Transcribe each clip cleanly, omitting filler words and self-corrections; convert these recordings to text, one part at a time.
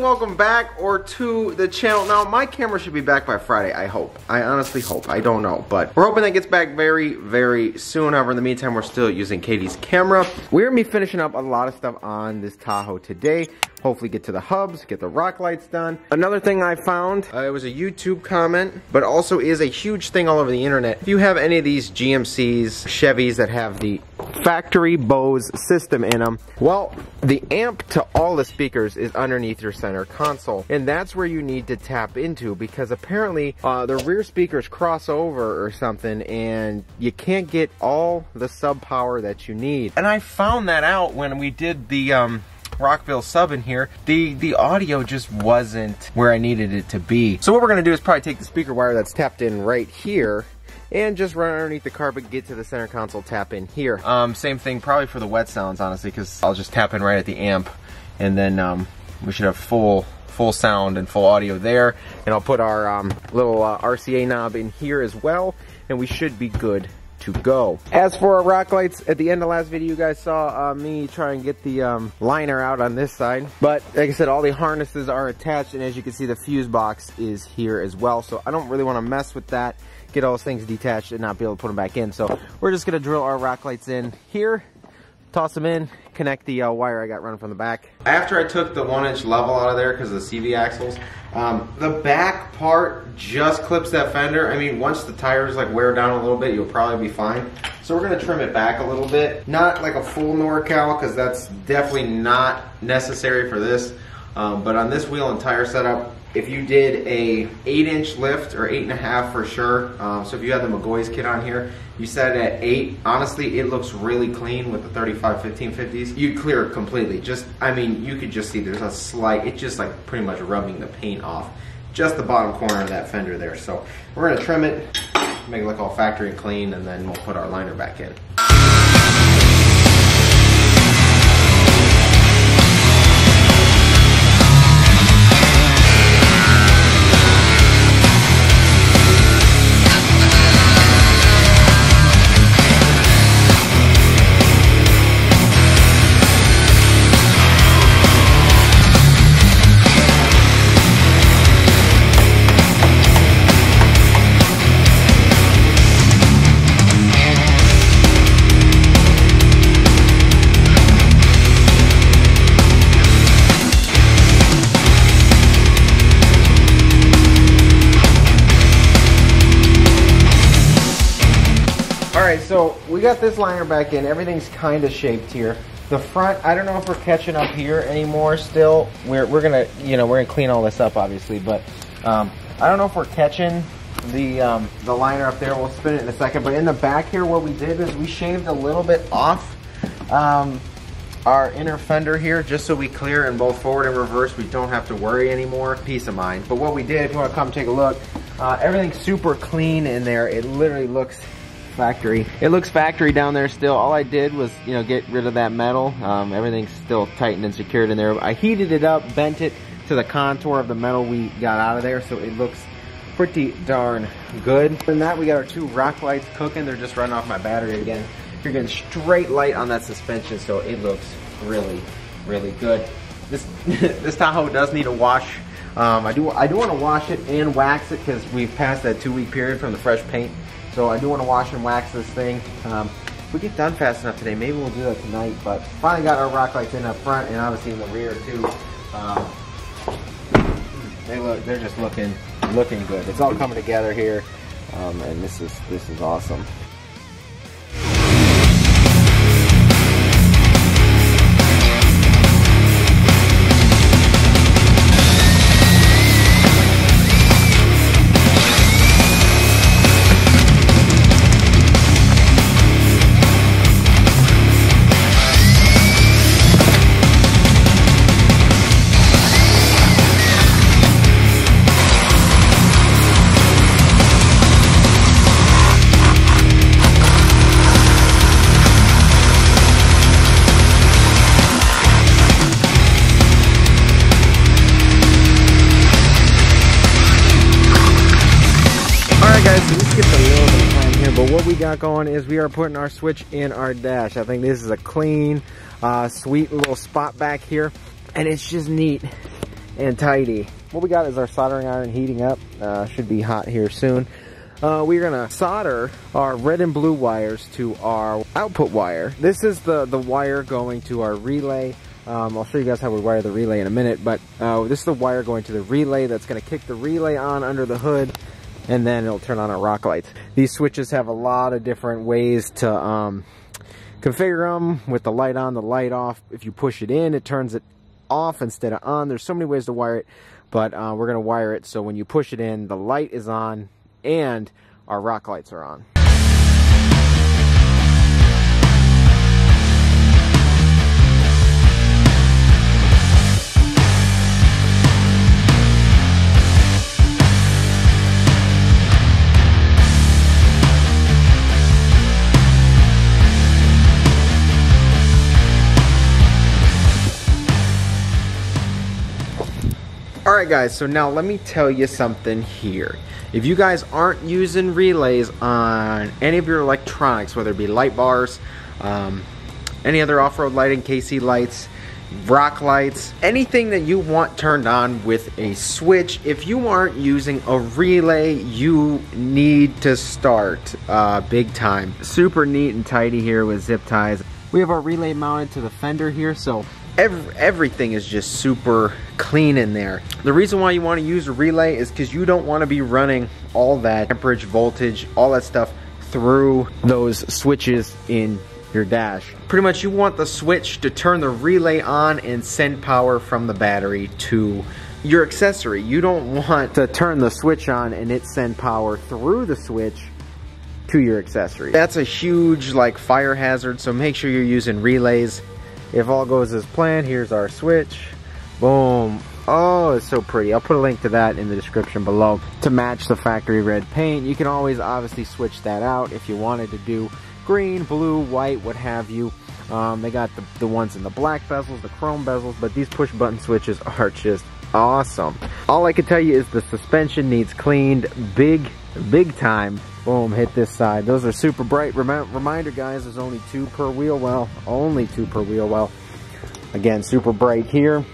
and welcome back to the channel. Now, my camera should be back by Friday, I hope. I honestly hope. I don't know, but we're hoping that gets back very, very soon. However, in the meantime, we're still using Katie's camera. We're gonna be finishing up a lot of stuff on this Tahoe today. Hopefully get to the hubs, get the rock lights done. Another thing I found, it was a YouTube comment, but also is a huge thing all over the internet. If you have any of these GMCs, Chevys that have the factory Bose system in them, well, the amp to all the speakers is underneath your center console. And that's where you need to tap into, because apparently the rear speakers cross over or something and you can't get all the sub power that you need. And I found that out when we did the Rockville sub in here. The audio just wasn't where I needed it to be. So what we're gonna do is probably take the speaker wire that's tapped in right here and just run underneath the carpet, get to the center console, tap in here. Same thing probably for the wet sounds, honestly, because I'll just tap in right at the amp, and then we should have full sound and full audio there. And I'll put our little RCA knob in here as well, and we should be good to go. As for our rock lights, at the end of last video you guys saw me try and get the liner out on this side, but like I said, all the harnesses are attached, and as you can see, the fuse box is here as well, so I don't really want to mess with that, get all those things detached and not be able to put them back in. So we're just gonna drill our rock lights in here, toss them in, connect the wire I got running from the back. After I took the 1-inch level out of there because of the CV axles, the back part just clips that fender. I mean, once the tires like wear down a little bit, you'll probably be fine. So we're gonna trim it back a little bit. Not like a full NorCal, because that's definitely not necessary for this. But on this wheel and tire setup, if you did a 8-inch lift, or 8.5 for sure, so if you had the McGoy's kit on here, you set it at 8, honestly, it looks really clean with the 35 1550s. You'd clear it completely. Just, I mean, you could just see there's a slight, it's just like pretty much rubbing the paint off. Just the bottom corner of that fender there. So we're gonna trim it, make it look all factory clean, and then we'll put our liner back in. Alright, so we got this liner back in. Everything's kind of shaped here. The front, I don't know if we're catching up here anymore still. We're gonna, you know, we're gonna clean all this up obviously, but I don't know if we're catching the liner up there. We'll spin it in a second. But in the back here, what we did is we shaved a little bit off our inner fender here, just so we clear in both forward and reverse. We don't have to worry anymore. Peace of mind. But what we did, if you want to come take a look, everything's super clean in there. It literally looks factory. It looks factory down there still. All I did was, you know, get rid of that metal. Everything's still tightened and secured in there. I heated it up, bent it to the contour of the metal we got out of there, so it looks pretty darn good. Other than that, we got our 2 rock lights cooking. They're just running off my battery again. You're getting straight light on that suspension, so it looks really, really good. This Tahoe does need a wash. I do want to wash it and wax it, because we've passed that 2-week period from the fresh paint. So I do want to wash and wax this thing. If we get done fast enough today, maybe we'll do that tonight. But finally got our rock lights in up front and obviously in the rear too. They're just looking good. It's all coming together here, and this is awesome. Guys, so we skipped a little bit of time here, but what we got going is we are putting our switch in our dash. I think this is a clean, sweet little spot back here, and it's just neat and tidy. What we got is our soldering iron heating up. Should be hot here soon. We're gonna solder our red and blue wires to our output wire. This is the wire going to our relay. I'll show you guys how we wire the relay in a minute, but this is the wire going to the relay that's gonna kick the relay on under the hood, and then it'll turn on our rock lights. These switches have a lot of different ways to configure them, with the light on, the light off. If you push it in, it turns it off instead of on. There's so many ways to wire it, but we're gonna wire it so when you push it in, the light is on and our rock lights are on. Alright guys, so now let me tell you something here. If you guys aren't using relays on any of your electronics, whether it be light bars, any other off-road lighting, KC lights, rock lights, anything that you want turned on with a switch, if you aren't using a relay, you need to start big time. Super neat and tidy here with zip ties. We have our relay mounted to the fender here, so everything is just super clean in there. The reason why you want to use a relay is because you don't want to be running all that amperage, voltage, all that stuff through those switches in your dash. Pretty much you want the switch to turn the relay on and send power from the battery to your accessory. You don't want to turn the switch on and it send power through the switch to your accessory. That's a huge like fire hazard, so make sure you're using relays. If all goes as planned, here's our switch. Boom. Oh, it's so pretty. I'll put a link to that in the description below to match the factory red paint. You can always obviously switch that out if you wanted to do green, blue, white, what have you. They got the ones in the black bezels, the chrome bezels, but these push button switches are just awesome. All I can tell you is the suspension needs cleaned big time. Boom, hit this side. Those are super bright. Reminder guys, there's only 2 per wheel well. Only 2 per wheel well. Again, super bright here.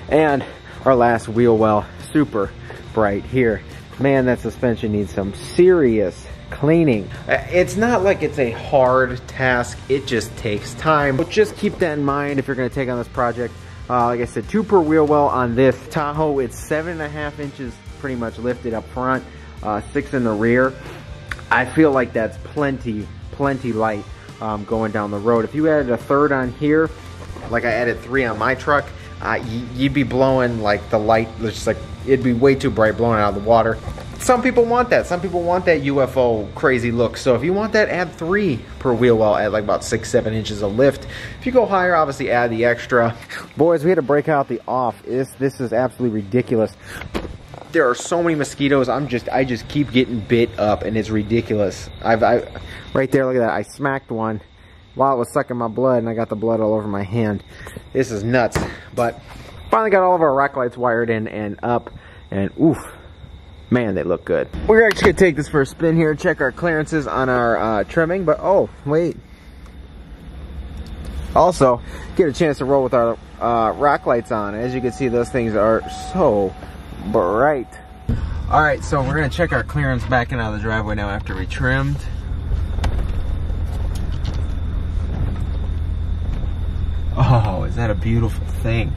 And our last wheel well, super bright here. Man, that suspension needs some serious cleaning. It's not like it's a hard task, it just takes time. But just keep that in mind if you're gonna take on this project. Like I said, 2 per wheel well on this Tahoe. It's 7.5 inches pretty much lifted up front, 6 in the rear. I feel like that's plenty light going down the road. If you added a 3rd on here, like I added 3 on my truck, you'd be blowing like the light, just like it'd be way too bright blowing out of the water. Some people want that. Some people want that UFO crazy look. So if you want that, add 3 per wheel well at like about 6-7 inches of lift. If you go higher, obviously add the extra. Boys, we had to break out the off. This is absolutely ridiculous. There are so many mosquitoes. I just keep getting bit up, and it's ridiculous. Right there, look at that. I smacked one while it was sucking my blood, and I got the blood all over my hand. This is nuts. But finally got all of our rock lights wired in and up, and oof, man, they look good. We're actually gonna take this for a spin here, check our clearances on our trimming. But oh wait, also get a chance to roll with our rock lights on. As you can see, those things are so bright. All right, so we're gonna check our clearance backing out of the driveway now after we trimmed. Oh, is that a beautiful thing?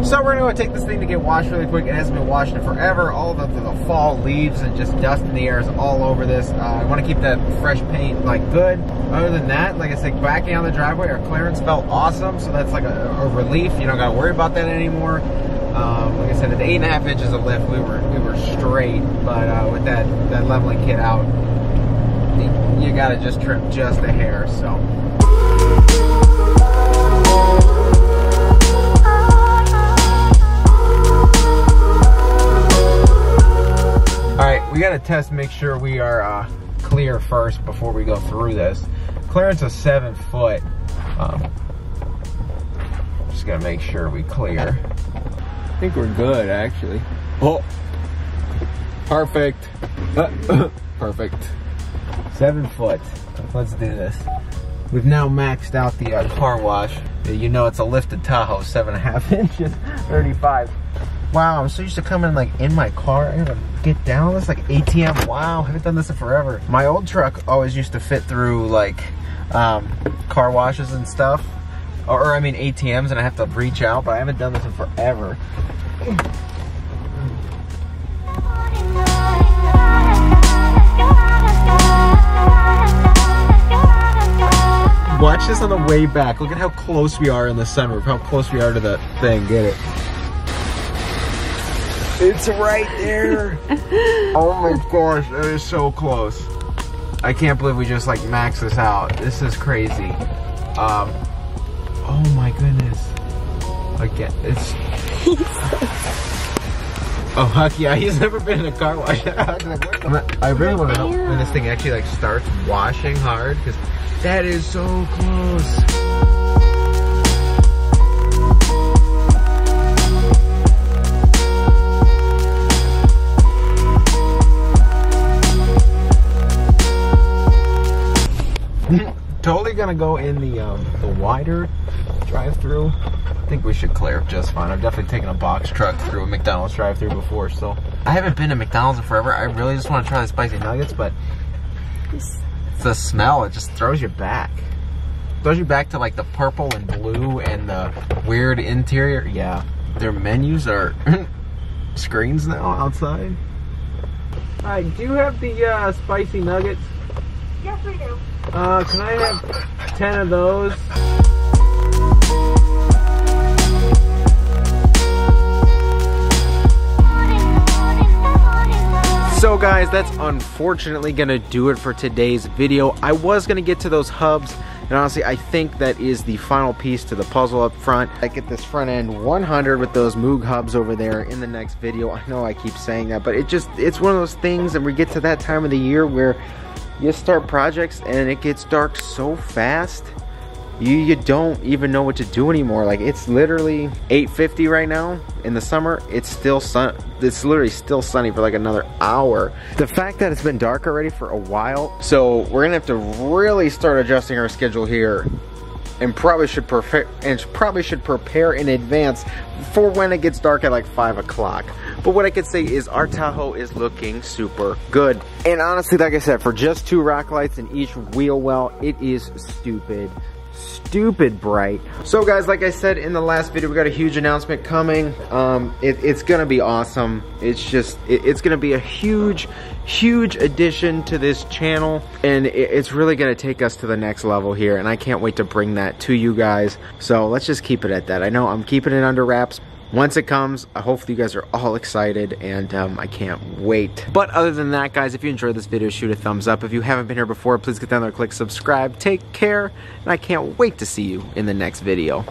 So we're gonna take this thing to get washed really quick. It hasn't been washed in forever. All the fall leaves and just dust in the air is all over this. I want to keep that fresh paint like good. Other than that, like I said, backing out of the driveway, our clearance felt awesome. So that's like a relief. You don't gotta worry about that anymore. Like I said, at 8.5 inches of lift, we were straight. But with that leveling kit out, you gotta just trim just a hair. So. Alright, we gotta test, make sure we are clear first before we go through this. Clearance is 7 foot. Just gotta make sure we clear. I think we're good, actually. Oh, perfect. Perfect. 7 foot. Let's do this. We've now maxed out the car wash. You know it's a lifted Tahoe, 7.5 inches, 35. Wow, I'm so used to coming like in my car. I gotta get down. That's like ATM. Wow, I haven't done this in forever. My old truck always used to fit through like car washes and stuff. Or I mean ATMs, and I have to reach out, but I haven't done this in forever. Watch this on the way back. Look at how close we are in the sunroof, how close we are to the thing. Get it? It's right there. Oh my gosh, that is so close. I can't believe we just like maxed this out. This is crazy. Oh my goodness. Again, it's... Oh heck yeah, he's never been in a car wash. I really want to know when this thing actually like starts washing hard, because that is so close. Totally gonna go in the wider drive-through. I think we should clear just fine. I've definitely taken a box truck through a McDonald's drive-through before, so. I haven't been to McDonald's in forever. I really just want to try the spicy nuggets, but it's the smell, it just throws you back. Throws you back to like the purple and blue and the weird interior. Yeah, their menus are screens now outside. Hi, do you have the spicy nuggets? Yes, we do. Can I have 10 of those? So guys, that's unfortunately gonna do it for today's video. I was gonna get to those hubs, and honestly, I think that is the final piece to the puzzle up front. I get this front end 100 with those Moog hubs over there in the next video. I know I keep saying that, but it's one of those things, and we get to that time of the year where you start projects and it gets dark so fast, you don't even know what to do anymore. Like, it's literally 8:50 right now in the summer. It's still it's literally still sunny for like another hour. The fact that it's been dark already for a while, so we're gonna have to really start adjusting our schedule here, and probably should prepare in advance for when it gets dark at like 5 o'clock. But what I could say is our Tahoe is looking super good. And honestly, like I said, for just 2 rock lights in each wheel well, it is stupid bright. So guys, like I said in the last video, we got a huge announcement coming. It's gonna be awesome. It's gonna be a huge addition to this channel, and it's really gonna take us to the next level here, and I can't wait to bring that to you guys. So let's just keep it at that. I know I'm keeping it under wraps. Once it comes, hopefully you guys are all excited, and I can't wait. But other than that, guys, if you enjoyed this video, shoot a thumbs up. If you haven't been here before, please get down there and click subscribe. Take care, and I can't wait to see you in the next video.